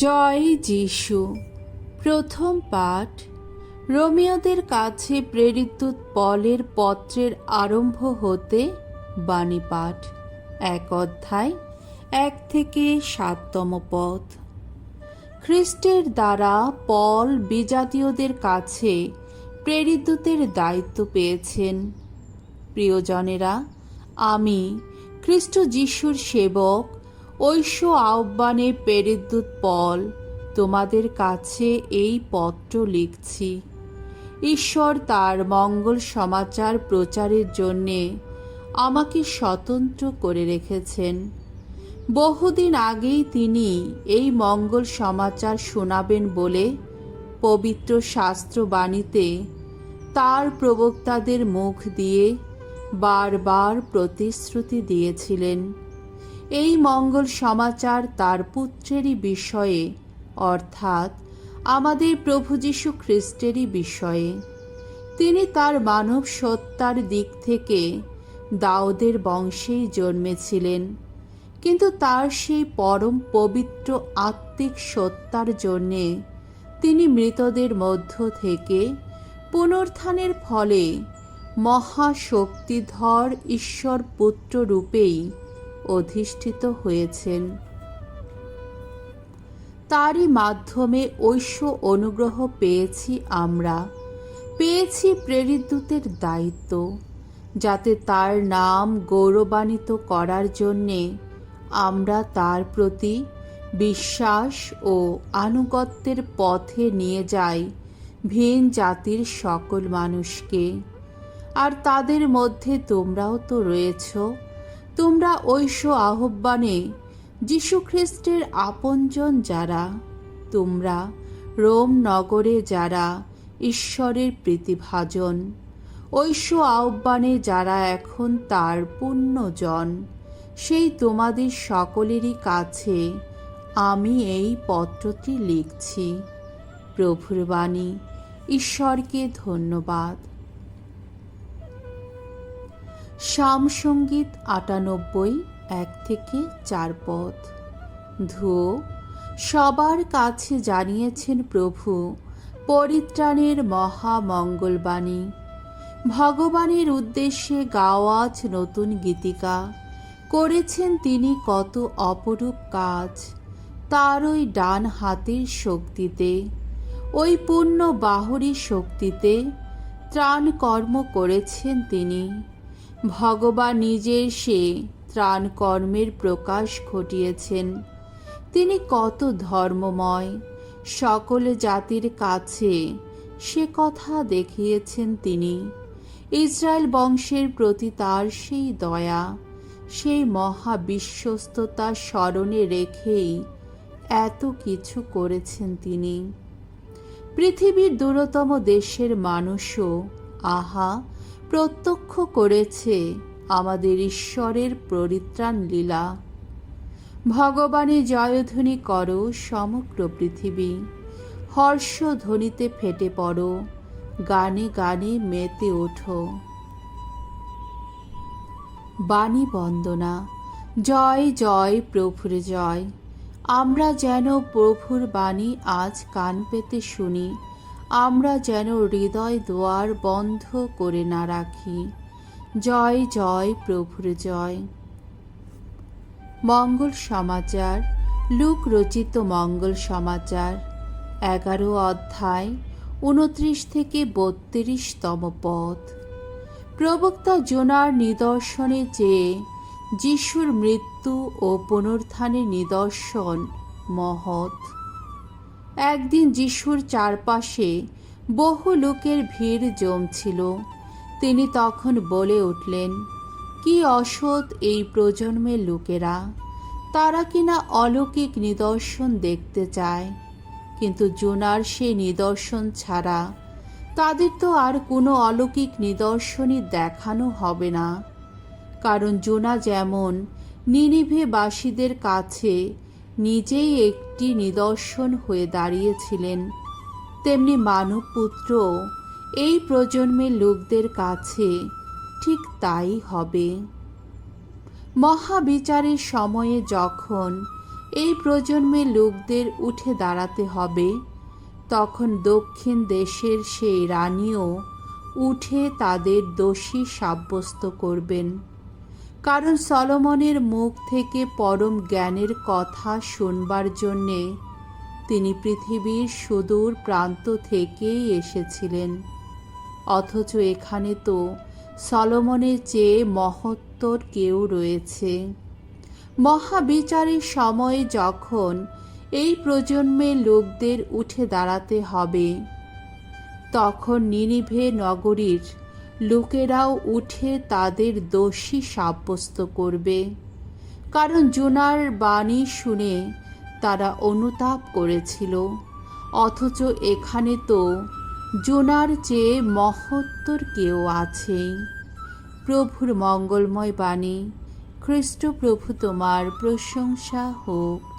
জয় যিশু। প্রথম পাঠ। রোমীয়দের কাছে প্রেরিত পলের পত্রের আরম্ভ হতে বাণী পাঠ। 1 অধ্যায় 1 থেকে 7তম পদ। খ্রিস্টের দ্বারা পল বিজাতীয়দের কাছে প্রেরিতদের দায়িত্ব পেয়েছেন। প্রিয়জনেরা, আমি খ্রিস্ট যিশুর সেবক ঐশ্য আহ্বানে প্রেরিত পল তোমাদের কাছে এই পত্র লিখছি। ঈশ্বর তার মঙ্গল সমাচার প্রচারের জন্যে আমাকে স্বতন্ত্র করে রেখেছেন। বহুদিন আগেই তিনি এই মঙ্গল সমাচার শোনাবেন বলে পবিত্র শাস্ত্রবাণীতে তার প্রবক্তাদের মুখ দিয়ে বারবার প্রতিশ্রুতি দিয়েছিলেন। এই মঙ্গল সমাচার তার পুত্রেরই বিষয়ে, অর্থাৎ আমাদের প্রভু যীশু খ্রিস্টেরই বিষয়ে। তিনি তার মানব সত্তার দিক থেকে দাউদের বংশেই জন্মেছিলেন, কিন্তু তার সেই পরম পবিত্র আত্মিক সত্তার জন্যে তিনি মৃতদের মধ্য থেকে পুনরুত্থানের ফলে মহাশক্তিধর ঈশ্বর পুত্র রূপেই অধিষ্ঠিত হয়েছেন। তারই মাধ্যমে ঐশ্য অনুগ্রহ পেয়েছি, আমরা পেয়েছি প্রেরিতদের দায়িত্ব, যাতে তার নাম গৌরবান্বিত করার জন্যে আমরা তার প্রতি বিশ্বাস ও আনুগত্যের পথে নিয়ে যাই ভিন জাতির সকল মানুষকে। আর তাদের মধ্যে তোমরাও তো রয়েছ। তোমরা ঐশ্য আহ্বানে যীশুখ্রিস্টের আপনজন যারা, তোমরা রোম নগরে যারা ঈশ্বরের প্রীতিভাজন, ঐশ্য আহ্বানে যারা এখন তার পুণ্যজন, সেই তোমাদের সকলেরই কাছে আমি এই পত্রটি লিখছি। প্রভুর বাণী। ঈশ্বরকে ধন্যবাদ। সামসঙ্গীত 98 1 থেকে 4 পদ। ধুয়ো সবার কাছে জানিয়েছেন প্রভু পরিত্রাণের মহামঙ্গলবাণী। ভগবানের উদ্দেশ্যে গাওয়াজ নতুন গীতিকা। করেছেন তিনি কত অপরূপ কাজ, তার ওই ডান হাতের শক্তিতে, ওই পূর্ণ বাহরী শক্তিতে ত্রাণ কর্ম করেছেন তিনি। ভগবান নিজের সে ত্রাণ কর্মের প্রকাশ ঘটিয়েছেন। তিনি কত ধর্মময়, সকল জাতির কাছে সে কথা দেখিয়েছেন তিনি। ইসরায়েল বংশের প্রতি তার সেই দয়া, সেই মহাবিশ্বস্ততা স্মরণে রেখেই এত কিছু করেছেন তিনি। পৃথিবীর দূরতম দেশের মানুষও আহা প্রত্যক্ষ করেছে আমাদের ঈশ্বরের পরিত্রাণ লীলা। ভগবানের জয়ধ্বনি করো সমগ্র পৃথিবী, হর্ষধ্বনিতে ফেটে পড়ো, গানে গানে মেতে ওঠো। বাণী বন্দনা। জয় জয় প্রভুর জয়। আমরা যেন প্রভুর বাণী আজ কান পেতে শুনি, আমরা যেন হৃদয় দুয়ার বন্ধ করে না রাখি। জয় জয় প্রভুর জয়। মঙ্গল সমাচার। লুক রচিত মঙ্গল সমাচার 11 অধ্যায় 29 থেকে 32তম পদ। প্রবক্তা জোনার নিদর্শনে চেয়ে যিশুর মৃত্যু ও পুনরুত্থানের নিদর্শন মহৎ। একদিন যিশুর চারপাশে বহু লোকের ভিড় জমছিল। তিনি তখন বলে উঠলেন, কি অসৎ এই প্রজন্মের লোকেরা! তারা কিনা অলৌকিক নিদর্শন দেখতে চায়, কিন্তু জোনার সেই নিদর্শন ছাড়া তাদের তো আর কোনো অলৌকিক নিদর্শনই দেখানো হবে না। কারণ জোনা যেমন নিনিভেবাসীদের কাছে নিজেই একটি নিদর্শন হয়ে দাঁড়িয়েছিলেন, তেমনি মানবপুত্র এই প্রজন্মের লোকদের কাছে ঠিক তাই হবে। মহাবিচারের সময়ে যখন এই প্রজন্মে লোকদের উঠে দাঁড়াতে হবে। তখন দক্ষিণ দেশের সেই রানীও উঠে তাদের দোষী সাব্যস্ত করবেন। কারণ সলোমনের মুখ থেকে পরম জ্ঞানের কথা শুনবার জন্যে তিনি পৃথিবীর সুদূর প্রান্ত থেকেই এসেছিলেন। অথচ এখানে তো সলোমনের চেয়ে মহত্তর কেউ রয়েছে। মহাবিচারের সময়ে যখন এই প্রজন্মের লোকদের উঠে দাঁড়াতে হবে, তখন নিনিভে নগরীর লোকেরাও উঠে তাদের দোষী সাব্যস্ত করবে। কারণ জোনার বাণী শুনে তারা অনুতাপ করেছিল। অথচ এখানে তো জোনার চেয়ে মহত্তর কেউ আছেই। প্রভুর মঙ্গলময় বাণী। খ্রিস্ট প্রভু তোমার প্রশংসা হোক।